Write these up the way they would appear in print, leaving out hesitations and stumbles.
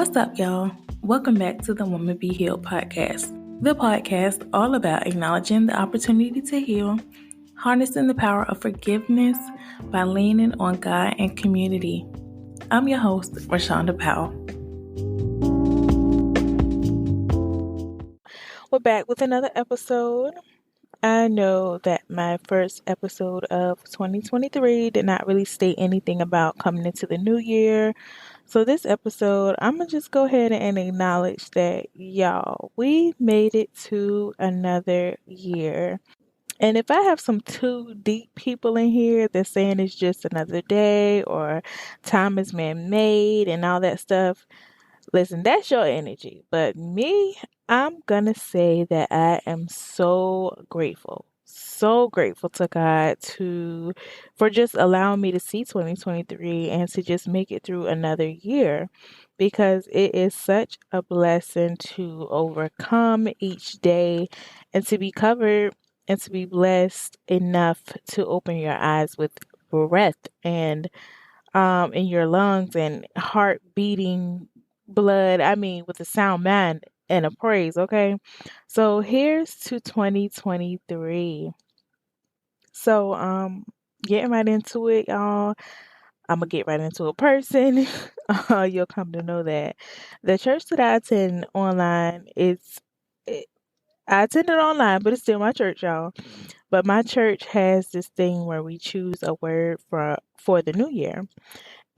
What's up, y'all? Welcome back to the Woman Be Healed podcast, the podcast all about acknowledging the opportunity to heal, harnessing the power of forgiveness by leaning on God and community. I'm your host, Rashonda Powell. We're back with another episode. I know that my first episode of 2023 did not really state anything about coming into the new year. So this episode, I'm going to just go ahead and acknowledge that, y'all, we made it to another year. And if I have some too deep people in here that's saying it's just another day or time is man-made and all that stuff, listen, that's your energy. But me, I'm going to say that I am so grateful to God for just allowing me to see 2023 and to just make it through another year, because it is such a blessing to overcome each day and to be covered and to be blessed enough to open your eyes with breath and in your lungs and heart beating blood. I mean, with a sound mind and a praise, okay? So here's to 2023. So getting right into it, y'all. I'm gonna get right into a person. You'll come to know that the church that I attend online I attended online, but it's still my church, y'all. But my church has this thing where we choose a word for the new year.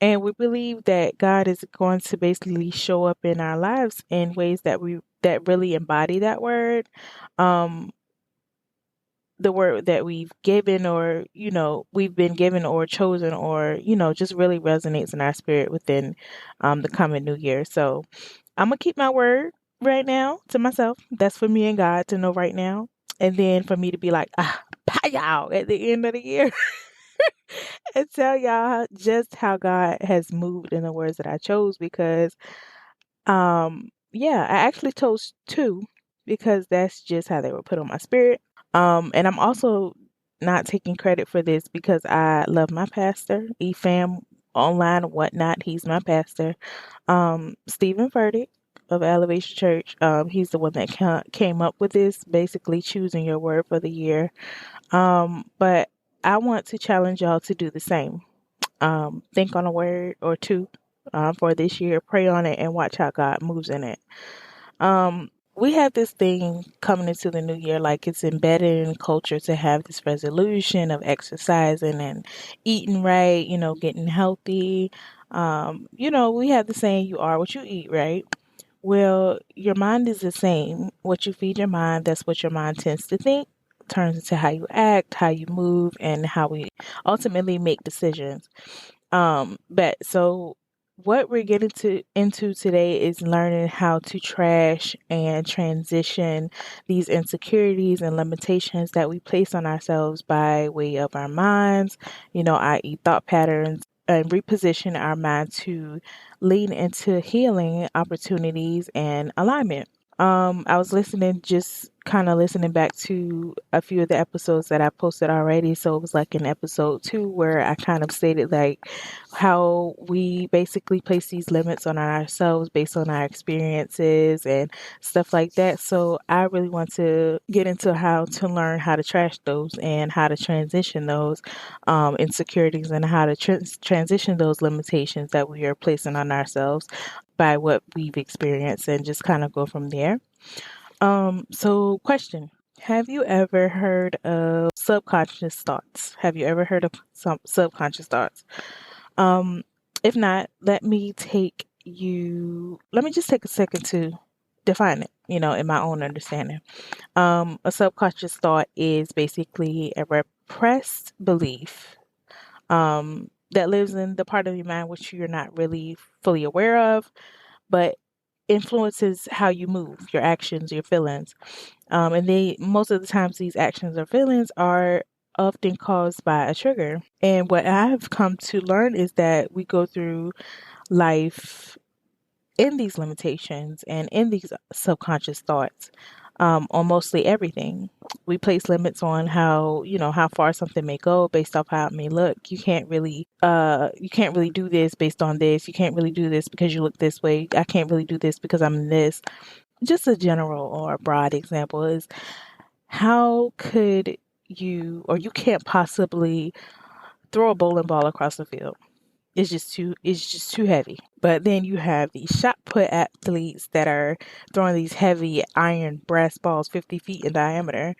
And we believe that God is going to basically show up in our lives in ways that really embody that word. Um, the word that we've given or, we've been given or chosen or, just really resonates in our spirit within the coming new year. So I'm going to keep my word right now to myself. That's for me and God to know right now. And then for me to be like, pow at the end of the year. And tell y'all just how God has moved in the words that I chose, because I actually chose two because that's just how they were put on my spirit. And I'm also not taking credit for this because I love my pastor, EFAM online and whatnot. He's my pastor. Stephen Furtick of Elevation Church. He's the one that came up with this, basically choosing your word for the year. But I want to challenge y'all to do the same. Think on a word or two for this year, pray on it, and watch how God moves in it. We have this thing coming into the new year, like it's embedded in culture to have this resolution of exercising and eating right, getting healthy. We have the saying, you are what you eat, right? Well, your mind is the same. What you feed your mind, that's what your mind tends to think, turns into how you act, how you move, and how we ultimately make decisions. But so what we're getting into today is learning how to trash and transition these insecurities and limitations that we place on ourselves by way of our minds, i.e. thought patterns, and reposition our mind to lean into healing opportunities and alignment. I was just kind of listening back to a few of the episodes that I posted already. So it was like in episode 2 where I kind of stated like how we basically place these limits on ourselves based on our experiences and stuff like that. So I really want to get into how to learn how to trash those and how to transition those insecurities and how to transition those limitations that we are placing on ourselves by what we've experienced, and just kind of go from there. So question. Have you ever heard of subconscious thoughts? Have you ever heard of some subconscious thoughts? If not, let me just take a second to define it, in my own understanding. A subconscious thought is basically a repressed belief that lives in the part of your mind which you're not really fully aware of, but influences how you move, your actions, your feelings. And most of the times these actions or feelings are often caused by a trigger. And what I've come to learn is that we go through life in these limitations and in these subconscious thoughts. on mostly everything. We place limits on how far something may go based off how it may look. You can't really do this based on this. You can't really do this because you look this way. I can't really do this because I'm this. Just a general or a broad example is how could you can't possibly throw a bowling ball across the field. It's just too heavy. But then you have these shot put athletes that are throwing these heavy iron brass balls 50 feet in diameter.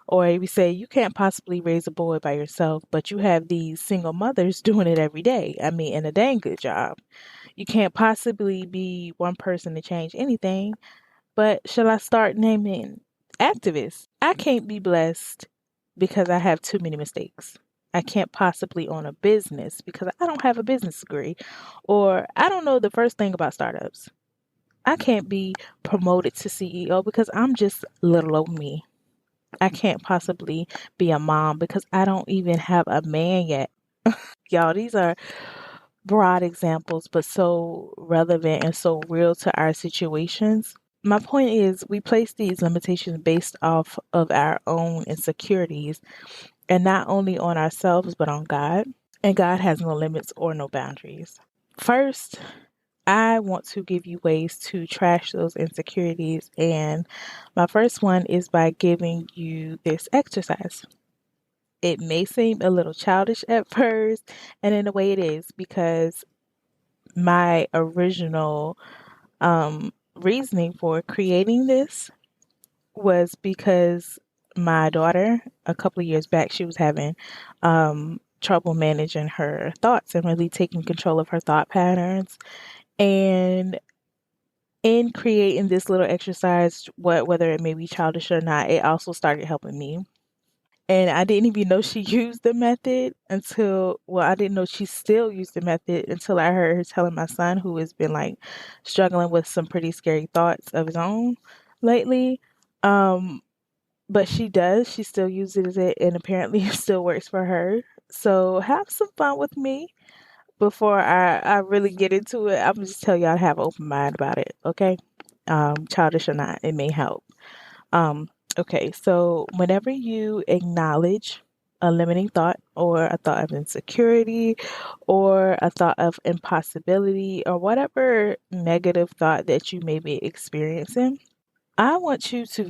Or we say you can't possibly raise a boy by yourself, but you have these single mothers doing it every day. I mean, and a dang good job. You can't possibly be one person to change anything. But shall I start naming activists? I can't be blessed because I have too many mistakes. I can't possibly own a business because I don't have a business degree, or I don't know the first thing about startups. I can't be promoted to CEO because I'm just little old me. I can't possibly be a mom because I don't even have a man yet. Y'all, these are broad examples, but so relevant and so real to our situations. My point is, we place these limitations based off of our own insecurities and not only on ourselves, but on God. And God has no limits or no boundaries. First, I want to give you ways to trash those insecurities. And my first one is by giving you this exercise. It may seem a little childish at first, and in a way it is, because my original reasoning for creating this was because my daughter, a couple of years back, she was having trouble managing her thoughts and really taking control of her thought patterns. And in creating this little exercise, whether it may be childish or not, it also started helping me. And I didn't even know she used the method I didn't know she still used the method until I heard her telling my son, who has been like struggling with some pretty scary thoughts of his own lately. Um, but she does, she still uses it, and apparently it still works for her. So have some fun with me before I really get into it. I'm gonna just tell y'all to have an open mind about it, okay? Childish or not, it may help. Um, okay, so whenever you acknowledge a limiting thought or a thought of insecurity or a thought of impossibility or whatever negative thought that you may be experiencing, I want you to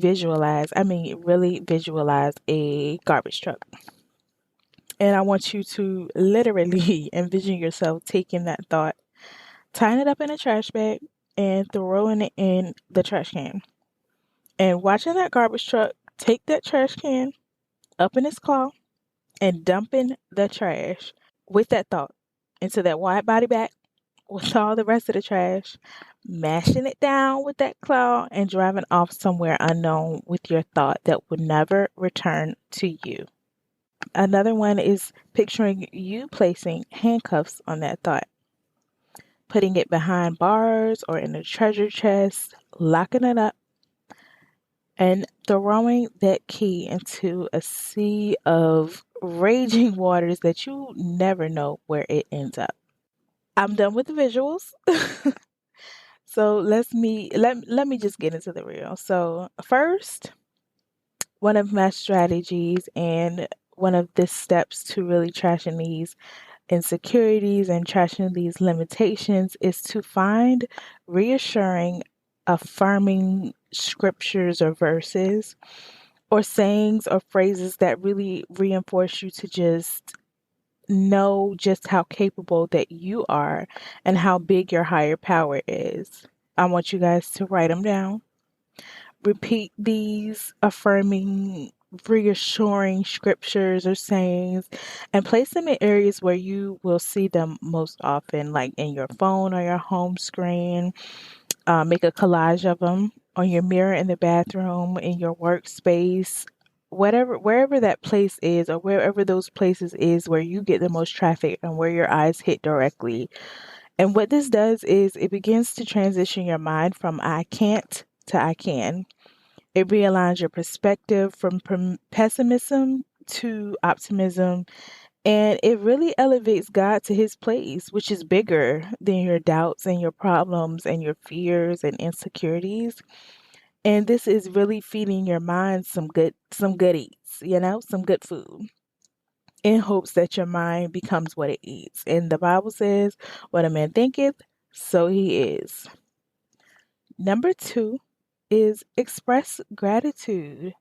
really visualize a garbage truck. And I want you to literally envision yourself taking that thought, tying it up in a trash bag, and throwing it in the trash can. And watching that garbage truck take that trash can up in its claw and dumping the trash with that thought into that wide body bag with all the rest of the trash, mashing it down with that claw and driving off somewhere unknown with your thought that would never return to you. Another one is picturing you placing handcuffs on that thought, putting it behind bars or in a treasure chest, locking it up, and throwing that key into a sea of raging waters that you never know where it ends up. I'm done with the visuals. So let me just get into the real. So first, one of my strategies and one of the steps to really trashing these insecurities and trashing these limitations is to find reassuring, affirming scriptures or verses or sayings or phrases that really reinforce you to just know just how capable that you are and how big your higher power is. I want you guys to write them down. Repeat these affirming, reassuring scriptures or sayings and place them in areas where you will see them most often, like in your phone or your home screen. Make a collage of them on your mirror in the bathroom, in your workspace, wherever that place is, or wherever those places is where you get the most traffic and where your eyes hit directly. And what this does is it begins to transition your mind from I can't to I can. It realigns your perspective from pessimism to optimism, and it really elevates God to his place, which is bigger than your doubts and your problems and your fears and insecurities. And this is really feeding your mind some good eats, some good food in hopes that your mind becomes what it eats. And the Bible says, what a man thinketh, so he is. Number two is express gratitude.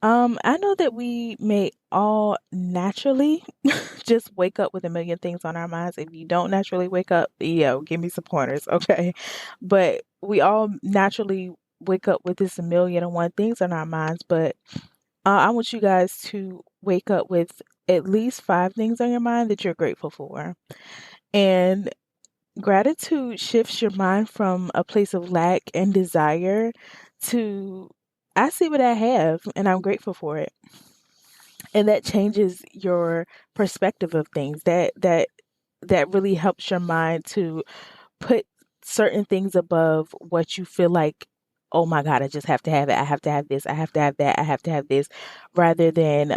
I know that we may all naturally just wake up with a million things on our minds. If you don't naturally wake up, give me some pointers, okay? But we all naturally wake up with this a million and one things on our minds. But I want you guys to wake up with at least five things on your mind that you're grateful for. And gratitude shifts your mind from a place of lack and desire to, I see what I have and I'm grateful for it. And that changes your perspective of things. That really helps your mind to put certain things above what you feel like, oh my God, I just have to have it. I have to have this. I have to have that. I have to have this. Rather than,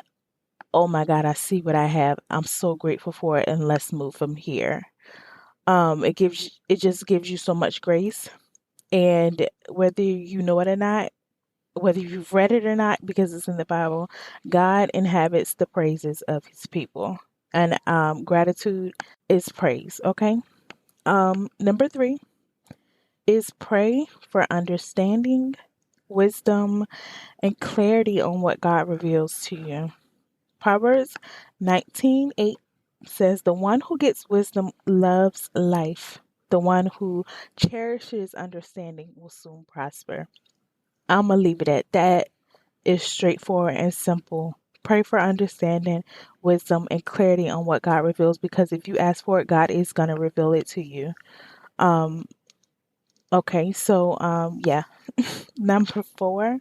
oh my God, I see what I have. I'm so grateful for it. And let's move from here. It just gives you so much grace. And whether you know it or not, whether you've read it or not, because it's in the Bible, God inhabits the praises of his people. And gratitude is praise, okay? Number three is pray for understanding, wisdom, and clarity on what God reveals to you. Proverbs 19:8 says, "The one who gets wisdom loves life. The one who cherishes understanding will soon prosper." I'm going to leave it at that. It's straightforward and simple. Pray for understanding, wisdom, and clarity on what God reveals, because if you ask for it, God is going to reveal it to you. Um, okay, so yeah. Number four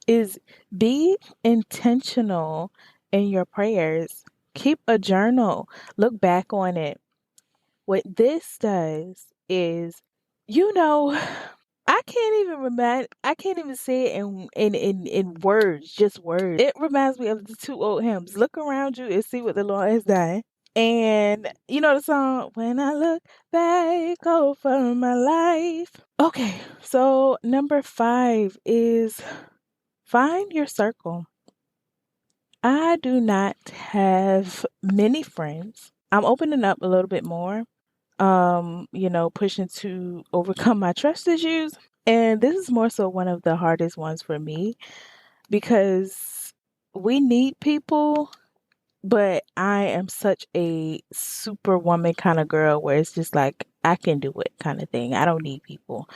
is be intentional in your prayers. Keep a journal. Look back on it. What this does is, you know, I can't even say it in words, just words. It reminds me of the two old hymns. Look around you and see what the Lord has done. And you know the song, When I Look Back Over My Life. Okay, so number five is find your circle. I do not have many friends. I'm opening up a little bit more, pushing to overcome my trust issues. And this is more so one of the hardest ones for me because we need people, but I am such a superwoman kind of girl where it's just like, I can do it kind of thing. I don't need people.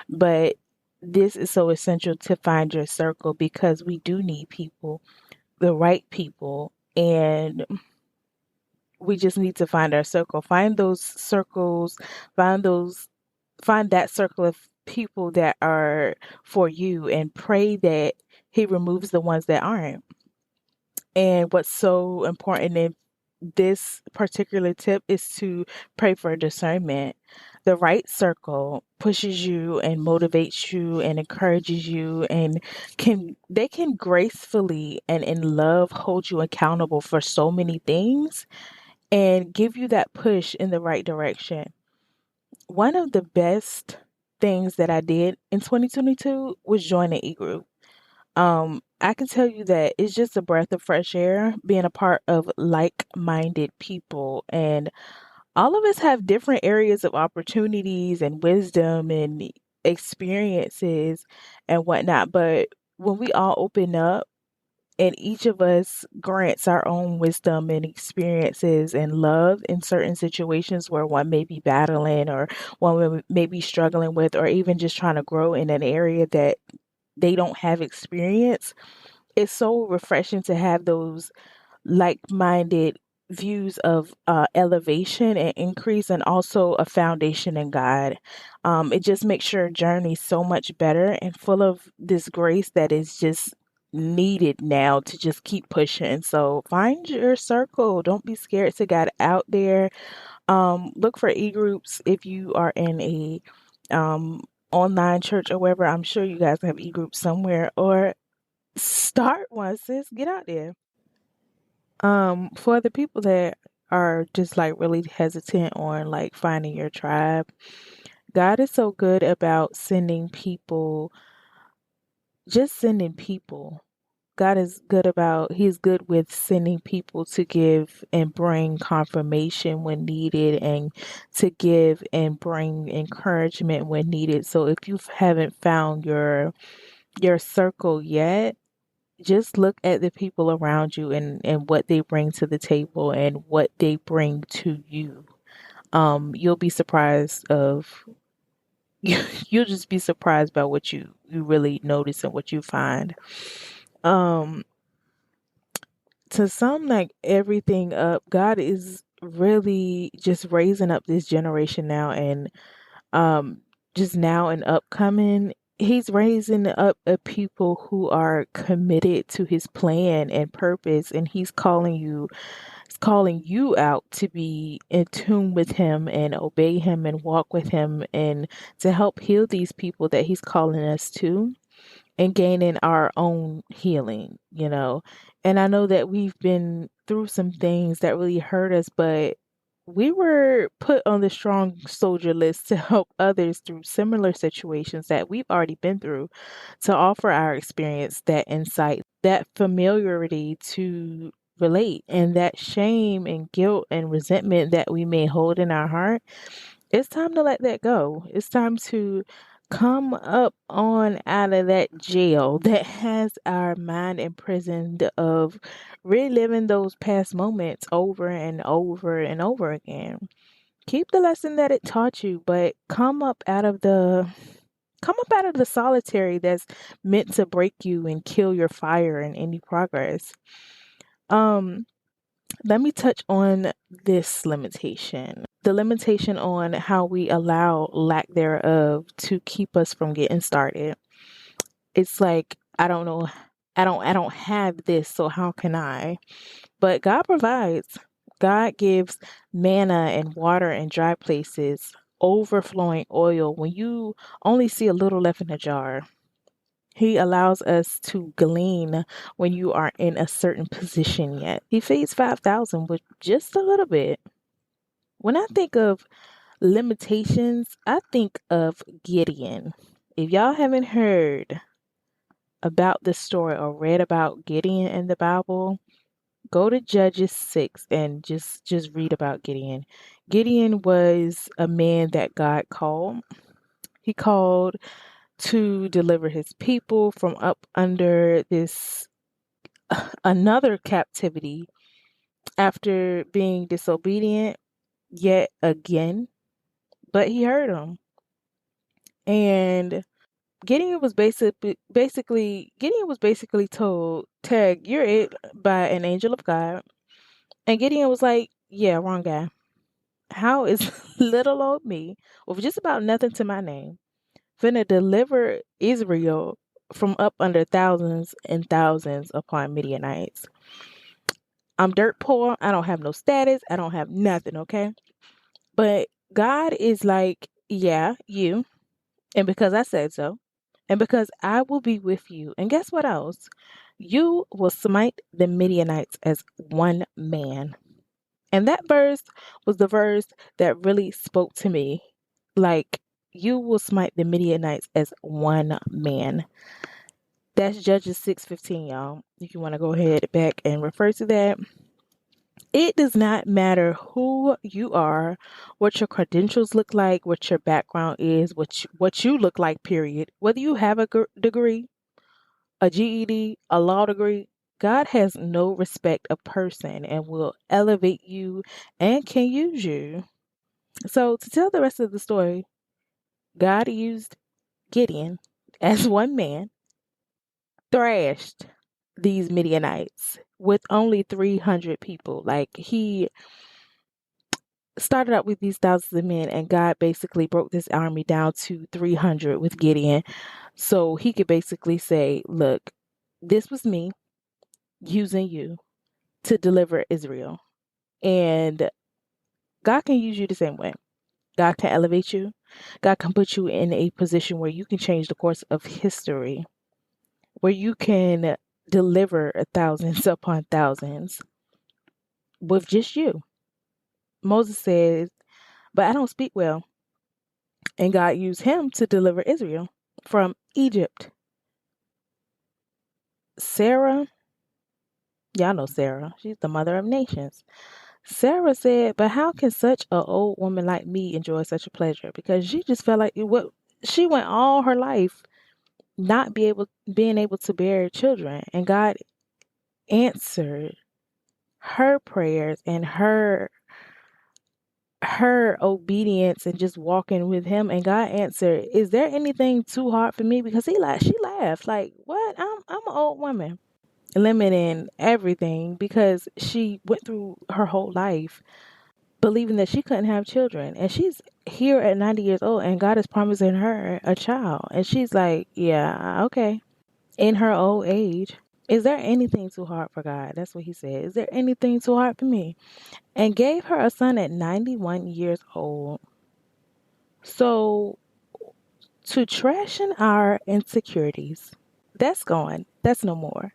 But this is so essential to find your circle because we do need people, the right people. And we just need to find our circle. Find those circles, find those find that circle of people that are for you and pray that he removes the ones that aren't. And what's so important in this particular tip is to pray for discernment. The right circle pushes you and motivates you and encourages you and can gracefully and in love hold you accountable for so many things and give you that push in the right direction. One of the best things that I did in 2022 was join an e-group. I can tell you that it's just a breath of fresh air being a part of like-minded people. And all of us have different areas of opportunities and wisdom and experiences and whatnot. But when we all open up, and each of us grants our own wisdom and experiences and love in certain situations where one may be battling or one may be struggling with, or even just trying to grow in an area that they don't have experience. It's so refreshing to have those like-minded views of elevation and increase, and also a foundation in God. It just makes your journey so much better and full of this grace that is just needed now to just keep pushing. So find your circle. Don't be scared to get out there. Look for e-groups if you are in a online church or wherever. I'm sure you guys have e-groups somewhere, or start one, sis. Get out there. For the people that are just like really hesitant on like finding your tribe, God is so good about sending people just sending people. He's good with sending people to give and bring confirmation when needed, and to give and bring encouragement when needed. So if you haven't found your circle yet, just look at the people around you, and what they bring to the table and what they bring to you. You'll be surprised of you'll just be surprised by what you really notice and what you find. Um, to sum like everything up, God is really just raising up this generation now, and um just now and upcoming. He's raising up a people who are committed to his plan and purpose, and he's calling you out to be in tune with him and obey him and walk with him, and to help heal these people that he's calling us to, and gaining our own healing. And I know that we've been through some things that really hurt us, but we were put on the strong soldier list to help others through similar situations that we've already been through, to offer our experience, that insight, that familiarity to relate, and that shame and guilt and resentment that we may hold in our heart. It's time to let that go. It's time to come up on out of that jail that has our mind imprisoned of reliving those past moments over and over and over again. Keep the lesson that it taught you, but come up out of the solitary that's meant to break you and kill your fire and any progress. Um Let me touch on this limitation. The limitation on how we allow lack thereof to keep us from getting started. It's like, I don't know, I don't have this, so how can I? But God provides. God gives manna and water in dry places, overflowing oil when you only see a little left in the jar. He allows us to glean when you are in a certain position yet. He feeds 5,000 with just a little bit. When I think of limitations, I think of Gideon. If y'all haven't heard about this story or read about Gideon in the Bible, go to Judges 6 and just read about Gideon. Gideon was a man that God called. He called to deliver his people from up under this another captivity after being disobedient yet again. But he heard him. And Gideon was basically told, Tag, you're it, by an angel of God. And Gideon was like, yeah, wrong guy. How is little old me, with just about nothing to my name, finna deliver Israel from up under thousands and thousands upon Midianites? I'm dirt poor. I don't have no status. I don't have nothing, okay? But God is like, yeah, you. And because I said so, and because I will be with you. And guess what else? You will smite the Midianites as one man. And that verse was the verse that really spoke to me. Like, you will smite the Midianites as one man. That's Judges 6:15, y'all. If you want to go ahead back and refer to that. It does not matter who you are, what your credentials look like, what your background is, what you look like, period. Whether you have a degree, a GED, a law degree, God has no respect of person and will elevate you and can use you. So, to tell the rest of the story, God used Gideon as one man, thrashed these Midianites with only 300 people. Like, he started out with these thousands of men, and God basically broke this army down to 300 with Gideon. So he could basically say, look, this was me using you to deliver Israel. And God can use you the same way. God can elevate you. God can put you in a position where you can change the course of history, where you can deliver thousands upon thousands with just you. Moses says, but I don't speak well. And God used him to deliver Israel from Egypt. Sarah, y'all know Sarah. She's the mother of nations. Sarah said, "But how can such a old woman like me enjoy such a pleasure?" Because she just felt like what she went all her life not being able to bear children, and God answered her prayers and her obedience and just walking with him, and God answered, "Is there anything too hard for me?" Because she laughed like, "What? I'm an old woman." Limiting everything because she went through her whole life believing that she couldn't have children, and she's here at 90 years old and God is promising her a child, and she's like, "Yeah, okay." In her old age, is there anything too hard for God? That's what he said. Is there anything too hard for me? And gave her a son at 91 years old. So, to trashing our insecurities, that's gone. That's no more.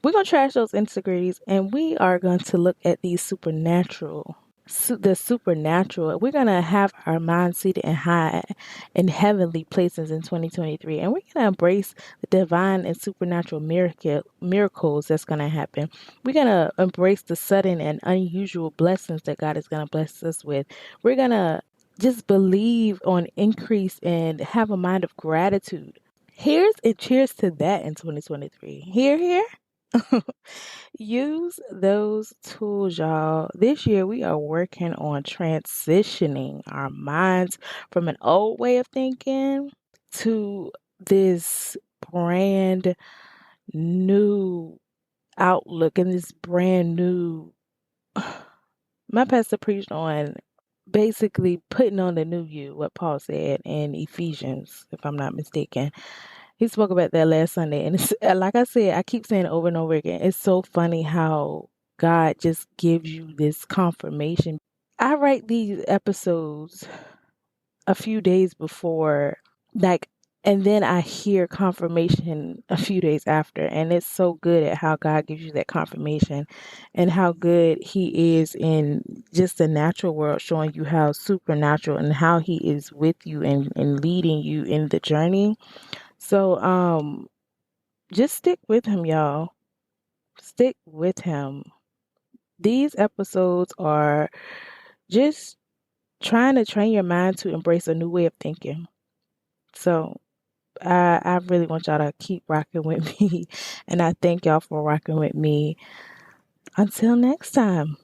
We're going to trash those insecurities, and we are going to look at these the supernatural. We're going to have our mind seated in high and heavenly places in 2023. And we're going to embrace the divine and supernatural miracles that's going to happen. We're going to embrace the sudden and unusual blessings that God is going to bless us with. We're going to just believe on increase and have a mind of gratitude. Cheers to that in 2023. Here. Use those tools, y'all. This year, we are working on transitioning our minds from an old way of thinking to this brand new outlook and this brand new. My pastor preached on basically putting on the new you, what Paul said in Ephesians, if I'm not mistaken. He spoke about that last Sunday, and it's like I said, I keep saying it over and over again. It's so funny how God just gives you this confirmation. I write these episodes a few days before, like, and then I hear confirmation a few days after, and it's so good at how God gives you that confirmation, and how good He is in just the natural world, showing you how supernatural and how He is with you and leading you in the journey. So, just stick with him, y'all. Stick with him. These episodes are just trying to train your mind to embrace a new way of thinking. So, I really want y'all to keep rocking with me, and I thank y'all for rocking with me. Until next time.